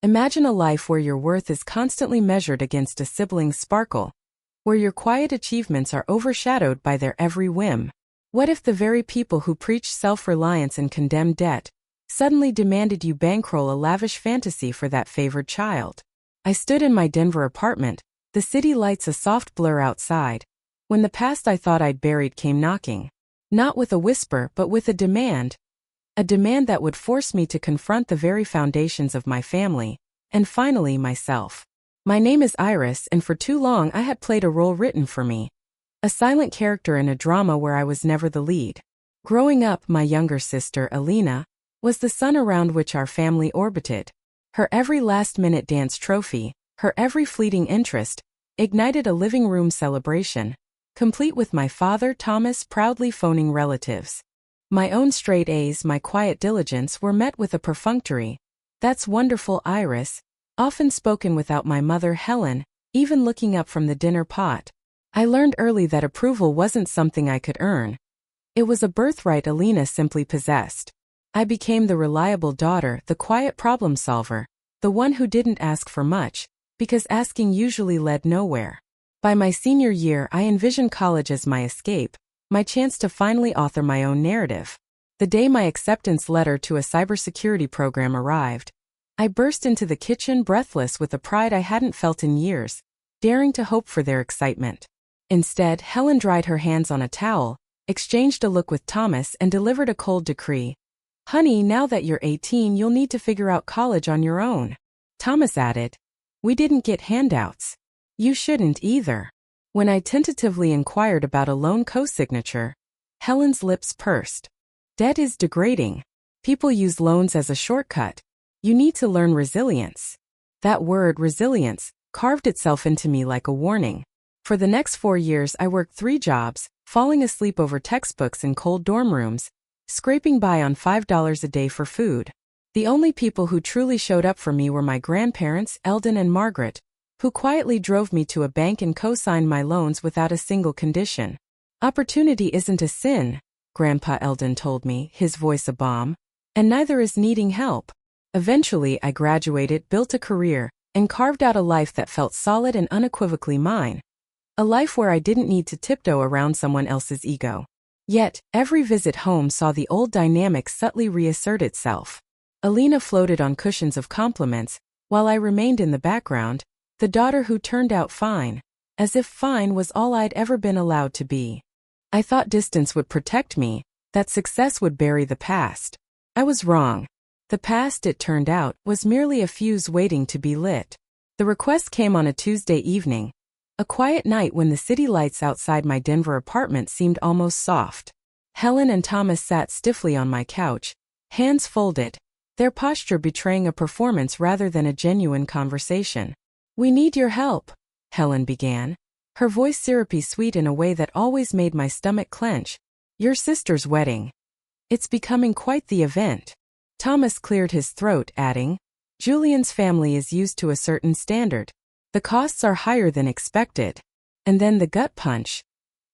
Imagine a life where your worth is constantly measured against a sibling's sparkle, where your quiet achievements are overshadowed by their every whim. What if the very people who preach self-reliance and condemn debt suddenly demanded you bankroll a lavish fantasy for that favored child? I stood in my Denver apartment, the city lights a soft blur outside, when the past I thought I'd buried came knocking. Not with a whisper but with a demand that would force me to confront the very foundations of my family, and finally myself. My name is Iris, and for too long I had played a role written for me. A silent character in a drama where I was never the lead. Growing up, my younger sister, Alina, was the sun around which our family orbited. Her every last-minute dance trophy, her every fleeting interest, ignited a living room celebration, complete with my father, Thomas, proudly phoning relatives. My own straight A's, my quiet diligence were met with a perfunctory, "That's wonderful, Iris," often spoken without my mother, Helen, even looking up from the dinner pot. I learned early that approval wasn't something I could earn. It was a birthright Alina simply possessed. I became the reliable daughter, the quiet problem solver, the one who didn't ask for much, because asking usually led nowhere. By my senior year, I envisioned college as my escape, my chance to finally author my own narrative. The day my acceptance letter to a cybersecurity program arrived, I burst into the kitchen breathless with a pride I hadn't felt in years, daring to hope for their excitement. Instead, Helen dried her hands on a towel, exchanged a look with Thomas, and delivered a cold decree. "Honey, now that you're 18, you'll need to figure out college on your own." Thomas added, "We didn't get handouts. You shouldn't either." When I tentatively inquired about a loan co-signature, Helen's lips pursed. "Debt is degrading. People use loans as a shortcut. You need to learn resilience." That word, resilience, carved itself into me like a warning. For the next 4 years I worked 3 jobs, falling asleep over textbooks in cold dorm rooms, scraping by on $5 a day for food. The only people who truly showed up for me were my grandparents, Eldon and Margaret, who quietly drove me to a bank and co-signed my loans without a single condition. "Opportunity isn't a sin," Grandpa Eldon told me, his voice a bomb, "and neither is needing help." Eventually I graduated, built a career, and carved out a life that felt solid and unequivocally mine. A life where I didn't need to tiptoe around someone else's ego. Yet, every visit home saw the old dynamic subtly reassert itself. Alina floated on cushions of compliments, while I remained in the background, the daughter who turned out fine, as if fine was all I'd ever been allowed to be. I thought distance would protect me, that success would bury the past. I was wrong. The past, it turned out, was merely a fuse waiting to be lit. The request came on a Tuesday evening, a quiet night when the city lights outside my Denver apartment seemed almost soft. Helen and Thomas sat stiffly on my couch, hands folded, their posture betraying a performance rather than a genuine conversation. "We need your help," Helen began, her voice syrupy sweet in a way that always made my stomach clench. "Your sister's wedding. It's becoming quite the event." Thomas cleared his throat, adding, "Julian's family is used to a certain standard. The costs are higher than expected." And then the gut punch.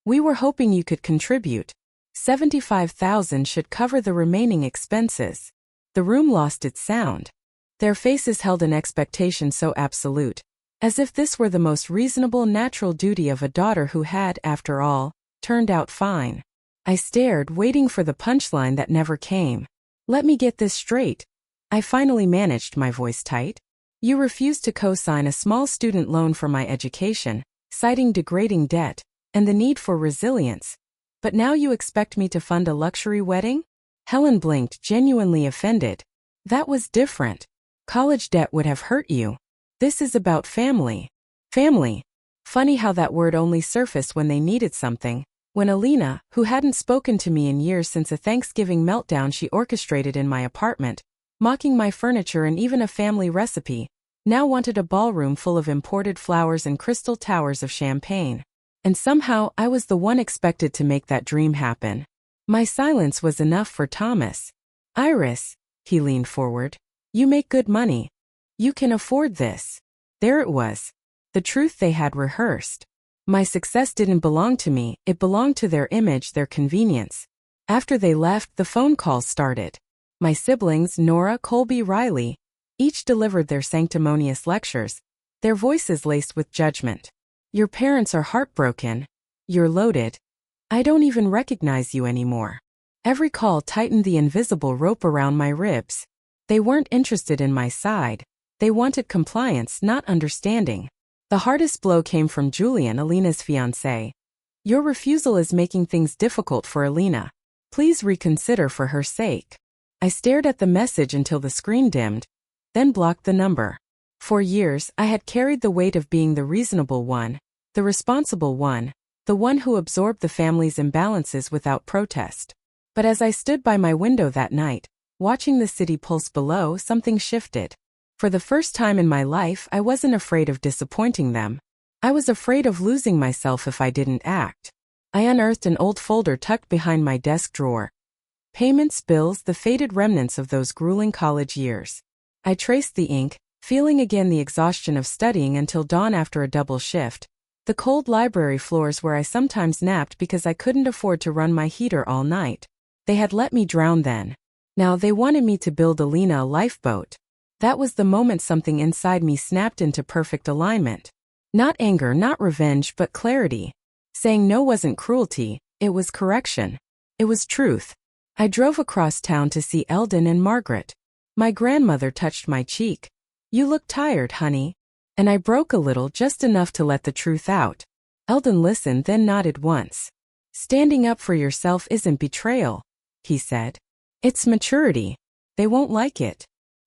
"We were hoping you could contribute. $75,000 should cover the remaining expenses." The room lost its sound. Their faces held an expectation so absolute, as if this were the most reasonable, natural duty of a daughter who had, after all, turned out fine. I stared, waiting for the punchline that never came. "Let me get this straight." I finally managed, my voice tight. "You refused to co-sign a small student loan for my education, citing degrading debt and the need for resilience. But now you expect me to fund a luxury wedding?" Helen blinked, genuinely offended. "That was different. College debt would have hurt you. This is about family." Family. Funny how that word only surfaced when they needed something. When Alina, who hadn't spoken to me in years since a Thanksgiving meltdown she orchestrated in my apartment, mocking my furniture and even a family recipe, now wanted a ballroom full of imported flowers and crystal towers of champagne. And somehow I was the one expected to make that dream happen. My silence was enough for Thomas. "Iris," he leaned forward, "you make good money. You can afford this." There it was. The truth they had rehearsed. My success didn't belong to me, it belonged to their image, their convenience. After they left, the phone calls started. My siblings, Nora, Colby, Riley, Each delivered their sanctimonious lectures, their voices laced with judgment. Your parents are heartbroken. You're loaded. I don't even recognize you anymore. Every call tightened the invisible rope around my ribs. They weren't interested in my side. They wanted compliance, not understanding. The hardest blow came from Julian, Alina's fiancé. Your refusal is making things difficult for Alina. Please reconsider for her sake. I stared at the message until the screen dimmed, then blocked the number. For years, I had carried the weight of being the reasonable one, the responsible one, the one who absorbed the family's imbalances without protest. But as I stood by my window that night, watching the city pulse below, something shifted. For the first time in my life, I wasn't afraid of disappointing them. I was afraid of losing myself if I didn't act. I unearthed an old folder tucked behind my desk drawer. Payments, bills, the faded remnants of those grueling college years. I traced the ink, feeling again the exhaustion of studying until dawn after a double shift. The cold library floors where I sometimes napped because I couldn't afford to run my heater all night. They had let me drown then. Now they wanted me to build Alina a lifeboat. That was the moment something inside me snapped into perfect alignment. Not anger, not revenge, but clarity. Saying no wasn't cruelty, it was correction. It was truth. I drove across town to see Eldon and Margaret. My grandmother touched my cheek. You look tired, honey. And I broke a little, just enough to let the truth out. Eldon listened, then nodded once. Standing up for yourself isn't betrayal, he said. It's maturity. They won't like it.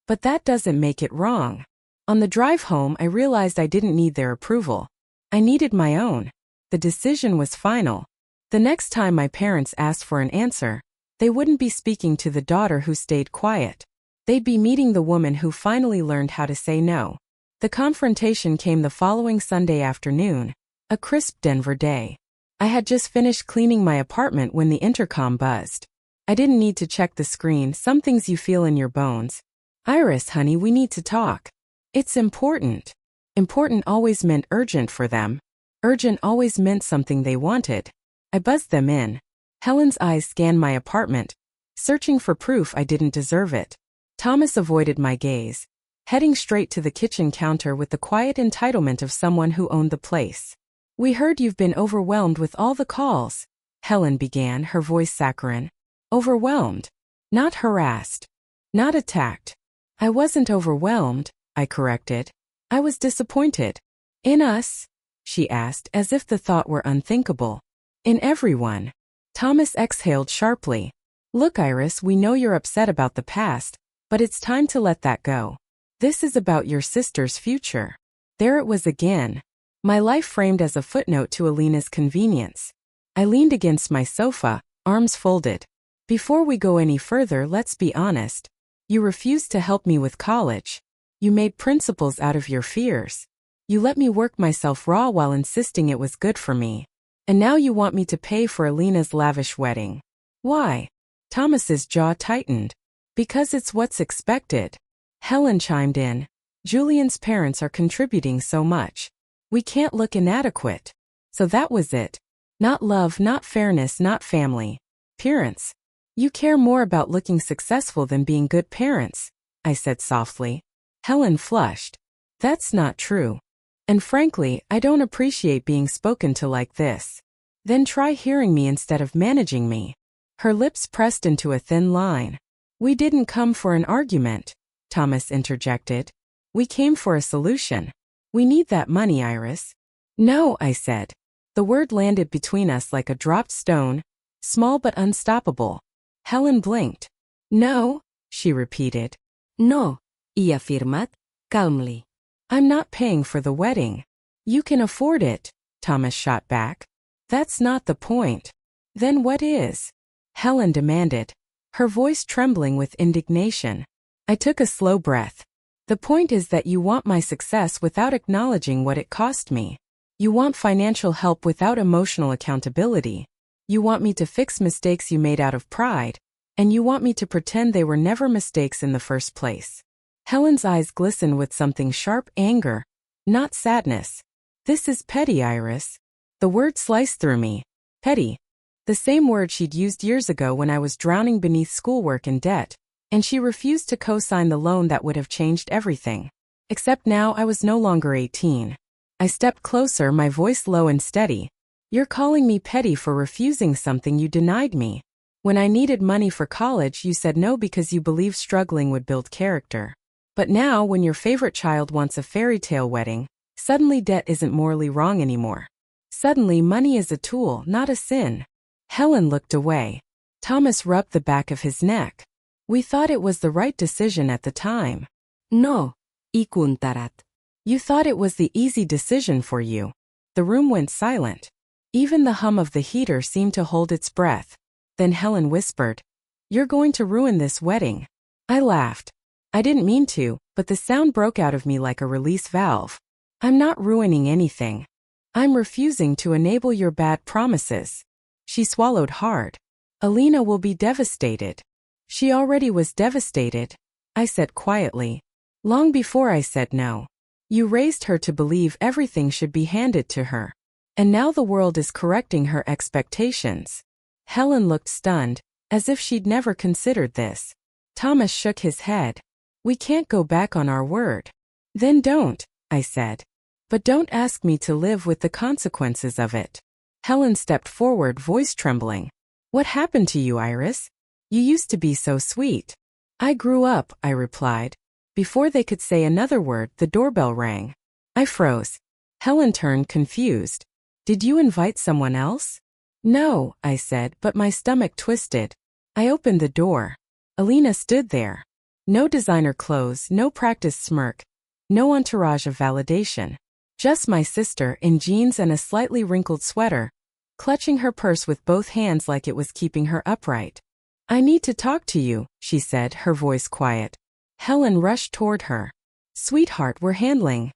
But that doesn't make it wrong. On the drive home, I realized I didn't need their approval. I needed my own. The decision was final. The next time my parents asked for an answer, they wouldn't be speaking to the daughter who stayed quiet. They'd be meeting the woman who finally learned how to say no. The confrontation came the following Sunday afternoon, a crisp Denver day. I had just finished cleaning my apartment when the intercom buzzed. I didn't need to check the screen, some things you feel in your bones. Iris, honey, we need to talk. It's important. Important always meant urgent for them. Urgent always meant something they wanted. I buzzed them in. Helen's eyes scanned my apartment, searching for proof I didn't deserve it. Thomas avoided my gaze, heading straight to the kitchen counter with the quiet entitlement of someone who owned the place. We heard you've been overwhelmed with all the calls, Helen began, her voice saccharine. Overwhelmed. Not harassed. Not attacked. I wasn't overwhelmed, I corrected. I was disappointed. In us? She asked, as if the thought were unthinkable. In everyone. Thomas exhaled sharply. Look, Iris, we know you're upset about the past, but it's time to let that go. This is about your sister's future. There it was again. My life framed as a footnote to Alina's convenience. I leaned against my sofa, arms folded. Before we go any further, let's be honest. You refused to help me with college. You made principles out of your fears. You let me work myself raw while insisting it was good for me. And now you want me to pay for Alina's lavish wedding. Why? Thomas's jaw tightened. Because it's what's expected. Helen chimed in. Julian's parents are contributing so much. We can't look inadequate. So that was it. Not love, not fairness, not family. Parents. You care more about looking successful than being good parents, I said softly. Helen flushed. That's not true. And frankly, I don't appreciate being spoken to like this. Then try hearing me instead of managing me. Her lips pressed into a thin line. We didn't come for an argument, Thomas interjected. We came for a solution. We need that money, Iris. No, I said. The word landed between us like a dropped stone, small but unstoppable. Helen blinked. No, she repeated. No, y afirmad, calmly. I'm not paying for the wedding. You can afford it, Thomas shot back. That's not the point. Then what is? Helen demanded, her voice trembling with indignation. I took a slow breath. The point is that you want my success without acknowledging what it cost me. You want financial help without emotional accountability. You want me to fix mistakes you made out of pride, and you want me to pretend they were never mistakes in the first place. Helen's eyes glistened with something sharp, anger, not sadness. This is petty, Iris. The word sliced through me. Petty. The same word she'd used years ago when I was drowning beneath schoolwork and debt. and she refused to co-sign the loan that would have changed everything. Except now I was no longer 18. I stepped closer, my voice low and steady. You're calling me petty for refusing something you denied me. When I needed money for college, you said no because you believed struggling would build character. But now, when your favorite child wants a fairy tale wedding, suddenly debt isn't morally wrong anymore. Suddenly money is a tool, not a sin. Helen looked away. Thomas rubbed the back of his neck. We thought it was the right decision at the time. No, ikuntarat. You thought it was the easy decision for you. The room went silent. Even the hum of the heater seemed to hold its breath. Then Helen whispered, "You're going to ruin this wedding." I laughed. I didn't mean to, but the sound broke out of me like a release valve. I'm not ruining anything. I'm refusing to enable your bad promises. She swallowed hard. Alina will be devastated. She already was devastated, I said quietly. Long before I said no. You raised her to believe everything should be handed to her. And now the world is correcting her expectations. Helen looked stunned, as if she'd never considered this. Thomas shook his head. We can't go back on our word. Then don't, I said. But don't ask me to live with the consequences of it. Helen stepped forward, voice trembling. What happened to you, Iris? You used to be so sweet. I grew up, I replied. Before they could say another word, the doorbell rang. I froze. Helen turned, confused. Did you invite someone else? No, I said, but my stomach twisted. I opened the door. Alina stood there. No designer clothes, no practiced smirk, no entourage of validation. Just my sister in jeans and a slightly wrinkled sweater, clutching her purse with both hands like it was keeping her upright. I need to talk to you, she said, her voice quiet. Helen rushed toward her. Sweetheart, we're handling.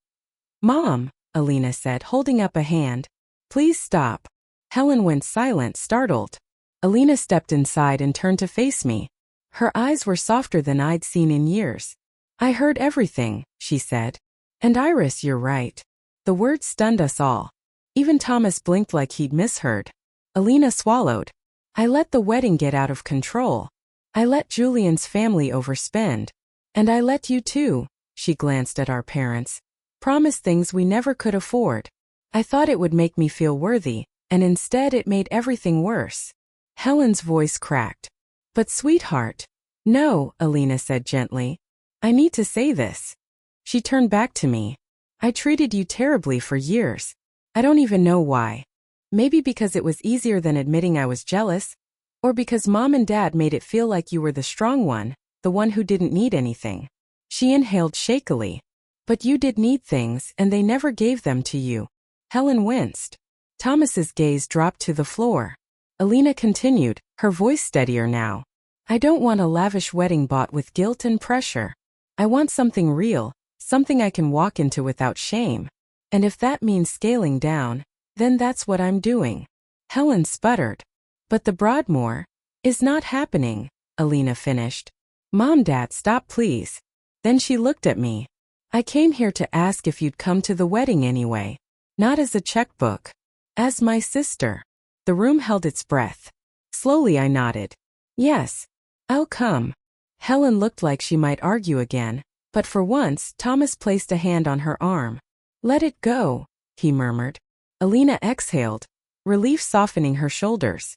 Mom, Alina said, holding up a hand. Please stop. Helen went silent, startled. Alina stepped inside and turned to face me. Her eyes were softer than I'd seen in years. I heard everything, she said. And Iris, you're right. The words stunned us all. Even Thomas blinked like he'd misheard. Alina swallowed. I let the wedding get out of control. I let Julian's family overspend. And I let you too, she glanced at our parents. Promise things we never could afford. I thought it would make me feel worthy, and instead it made everything worse. Helen's voice cracked. But sweetheart. No, Alina said gently. I need to say this. She turned back to me. I treated you terribly for years. I don't even know why. Maybe because it was easier than admitting I was jealous, or because Mom and Dad made it feel like you were the strong one, the one who didn't need anything. She inhaled shakily. But you did need things, and they never gave them to you. Helen winced. Thomas's gaze dropped to the floor. Alina continued, her voice steadier now. I don't want a lavish wedding bought with guilt and pressure. I want something real, something I can walk into without shame. And if that means scaling down, then that's what I'm doing. Helen sputtered. But the Broadmoor is not happening, Alina finished. Mom, Dad, stop please. Then she looked at me. I came here to ask if you'd come to the wedding anyway. Not as a checkbook. As my sister. The room held its breath. Slowly I nodded. Yes. I'll come. Helen looked like she might argue again, but for once Thomas placed a hand on her arm. Let it go, he murmured. Alina exhaled, relief softening her shoulders.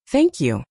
Thank you.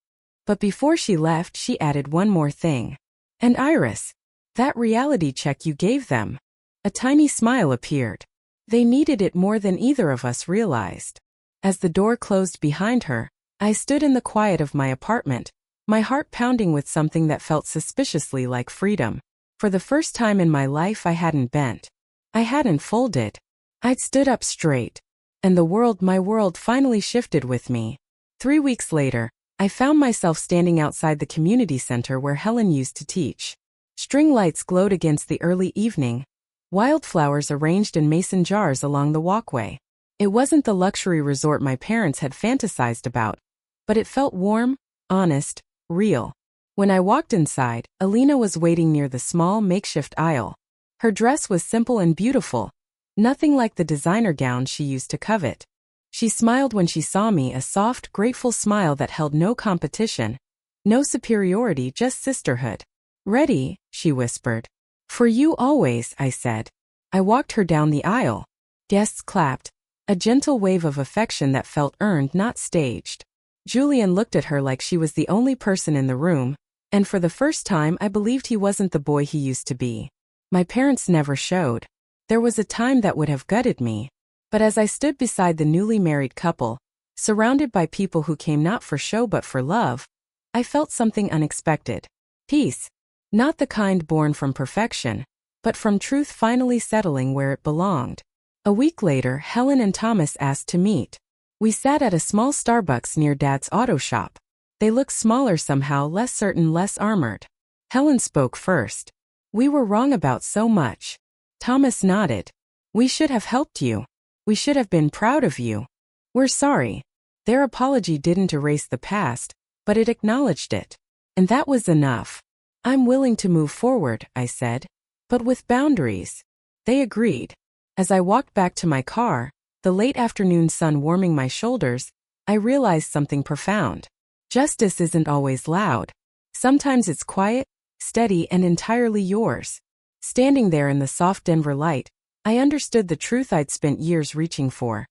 But before she left, she added one more thing. And Iris, that reality check you gave them. A tiny smile appeared. They needed it more than either of us realized. As the door closed behind her, I stood in the quiet of my apartment, my heart pounding with something that felt suspiciously like freedom. For the first time in my life I hadn't bent. I hadn't folded. I'd stood up straight. And my world finally shifted with me. 3 weeks later, I found myself standing outside the community center where Helen used to teach. String lights glowed against the early evening. Wildflowers arranged in mason jars along the walkway. It wasn't the luxury resort my parents had fantasized about, but it felt warm, honest, real. When I walked inside, Alina was waiting near the small makeshift aisle. Her dress was simple and beautiful, nothing like the designer gowns she used to covet. She smiled when she saw me, a soft, grateful smile that held no competition, no superiority, just sisterhood. Ready, she whispered. For you always, I said. I walked her down the aisle. Guests clapped, a gentle wave of affection that felt earned, not staged. Julian looked at her like she was the only person in the room, and for the first time I believed he wasn't the boy he used to be. My parents never showed. There was a time that would have gutted me. But as I stood beside the newly married couple, surrounded by people who came not for show but for love, I felt something unexpected. Peace. Not the kind born from perfection, but from truth finally settling where it belonged. A week later, Helen and Thomas asked to meet. We sat at a small Starbucks near Dad's auto shop. They looked smaller somehow, less certain, less armored. Helen spoke first. We were wrong about so much. Thomas nodded. We should have helped you. We should have been proud of you. We're sorry. Their apology didn't erase the past, but it acknowledged it. And that was enough. I'm willing to move forward, I said. But with boundaries. They agreed. As I walked back to my car, the late afternoon sun warming my shoulders, I realized something profound. Justice isn't always loud. Sometimes it's quiet, steady, and entirely yours. Standing there in the soft Denver light, I understood the truth I'd spent years reaching for.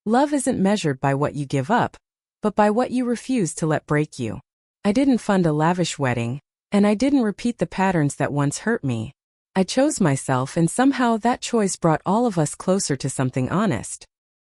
Love isn't measured by what you give up, but by what you refuse to let break you. I didn't fund a lavish wedding, and I didn't repeat the patterns that once hurt me. I chose myself, and somehow that choice brought all of us closer to something honest.